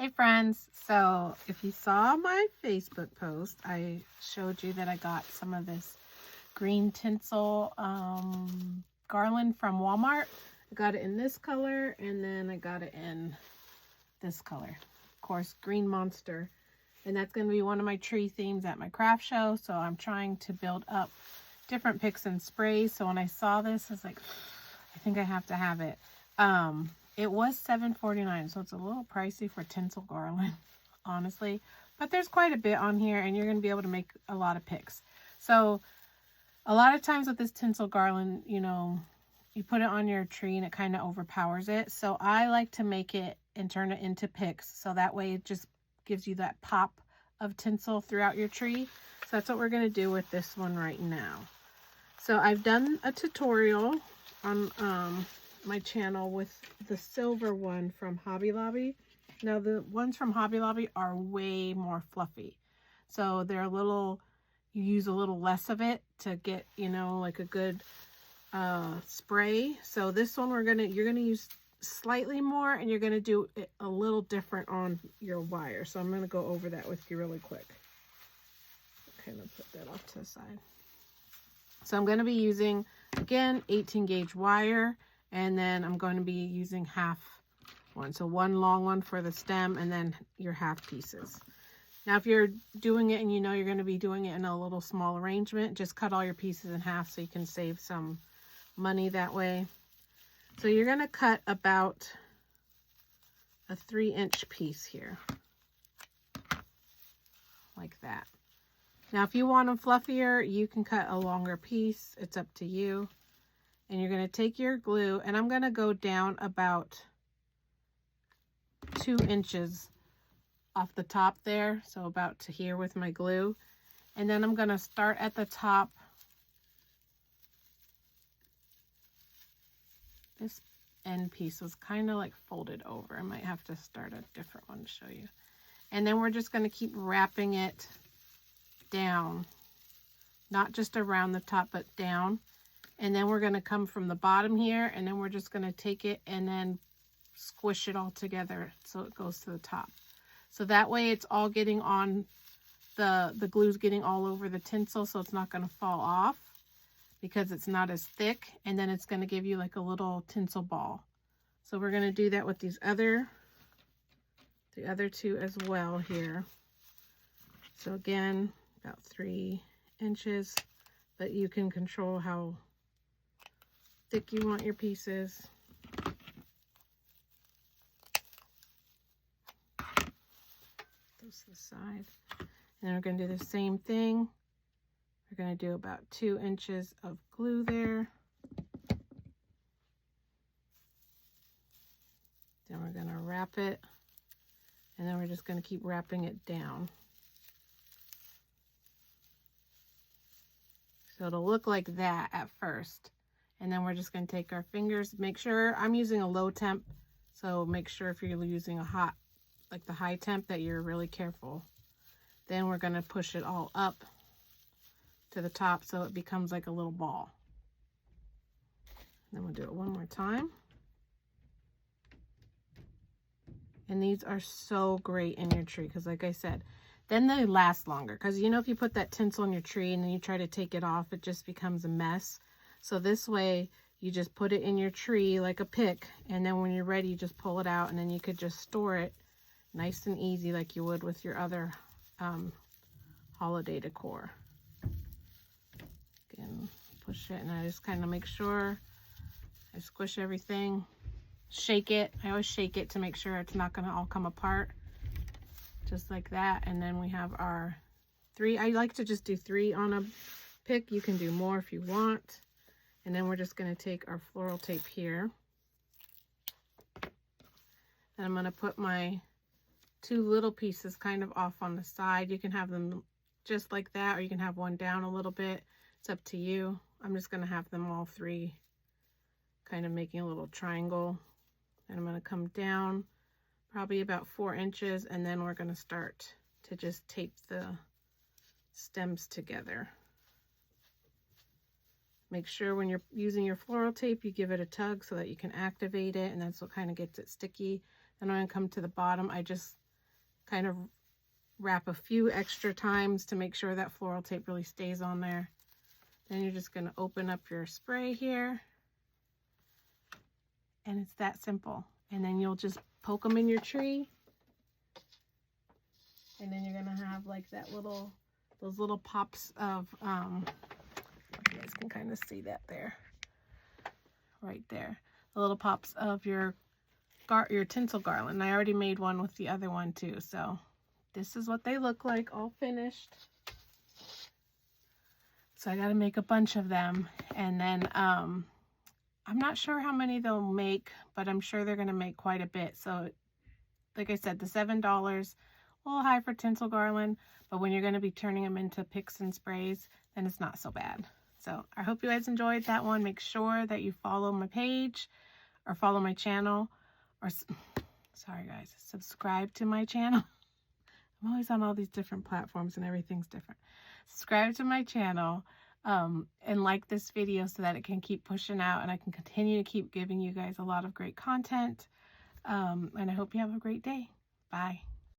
Hey friends, so if you saw my Facebook post, I showed you that I got some of this green tinsel garland from Walmart. I got it in this color and then I got it in this color. Of course, green monster. And that's going to be one of my tree themes at my craft show. So I'm trying to build up different picks and sprays. So when I saw this, I was like, I think I have to have it. It was $7.49, so it's a little pricey for tinsel garland, honestly. But there's quite a bit on here, and you're going to be able to make a lot of picks. So a lot of times with this tinsel garland, you know, you put it on your tree and it kind of overpowers it. So I like to make it and turn it into picks. So that way it just gives you that pop of tinsel throughout your tree. So that's what we're going to do with this one right now. So I've done a tutorial on my channel with the silver one from Hobby Lobby. Now the ones from Hobby Lobby are way more fluffy. So they're a little, you use a little less of it to get, you know, like a good spray. So this one you're gonna use slightly more, and you're gonna do it a little different on your wire. So I'm gonna go over that with you really quick. Okay, I'm gonna put that off to the side. So I'm going to be using, again, 18 gauge wire, and then I'm going to be using half one. So one long one for the stem and then your half pieces. Now, if you're doing it and you know you're going to be doing it in a little small arrangement, just cut all your pieces in half so you can save some money that way. So you're going to cut about a 3-inch piece here, like that. Now, if you want them fluffier, you can cut a longer piece. It's up to you. And you're going to take your glue, and I'm going to go down about 2 inches off the top there. So about to here with my glue. And then I'm going to start at the top. This end piece was kind of like folded over. I might have to start a different one to show you. And then we're just going to keep wrapping it down, not just around the top, but down. And then we're going to come from the bottom here, and then we're just going to take it and then squish it all together so it goes to the top. So that way it's all getting on, the glue's getting all over the tinsel, so it's not going to fall off because it's not as thick, and then it's going to give you like a little tinsel ball. So we're going to do that with the other two as well here. So again, about 3 inches, but you can control how thick you want your pieces. Those to the side. And we're going to do the same thing. We're going to do about 2 inches of glue there. Then we're going to wrap it, and then we're just going to keep wrapping it down. So it'll look like that at first. And then we're just going to take our fingers, make sure, I'm using a low temp, so make sure if you're using a hot, like the high temp, that you're really careful. Then we're going to push it all up to the top so it becomes like a little ball. Then we'll do it one more time. And these are so great in your tree because, like I said, then they last longer. Because, you know, if you put that tinsel in your tree and then you try to take it off, it just becomes a mess. So this way, you just put it in your tree like a pick, and then when you're ready, you just pull it out, and then you could just store it nice and easy like you would with your other holiday decor. Again, push it, and I just kind of make sure I squish everything. Shake it. I always shake it to make sure it's not going to all come apart. Just like that. And then we have our 3. I like to just do 3 on a pick. You can do more if you want. And then we're just going to take our floral tape here. And I'm going to put my 2 little pieces kind of off on the side. You can have them just like that, or you can have one down a little bit. It's up to you. I'm just going to have them all 3 kind of making a little triangle. And I'm going to come down probably about 4 inches, and then we're going to start to just tape the stems together. Make sure when you're using your floral tape, you give it a tug so that you can activate it, and that's what kind of gets it sticky. Then I'm going to come to the bottom. I just kind of wrap a few extra times to make sure that floral tape really stays on there. Then you're just going to open up your spray here. And it's that simple. And then you'll just poke them in your tree. And then you're going to have like that little, those little pops of, you guys can kind of see that there. Right there. The little pops of your tinsel garland. I already made one with the other one too. So this is what they look like all finished. So I got to make a bunch of them. And then I'm not sure how many they'll make, but I'm sure they're going to make quite a bit. So like I said, the $7, a little high for tinsel garland, but when you're going to be turning them into picks and sprays, then it's not so bad. So I hope you guys enjoyed that one. Make sure that you follow my page or follow my channel, or sorry guys, subscribe to my channel. I'm always on all these different platforms and everything's different. Subscribe to my channel and like this video so that it can keep pushing out and I can continue to keep giving you guys a lot of great content. And I hope you have a great day. Bye.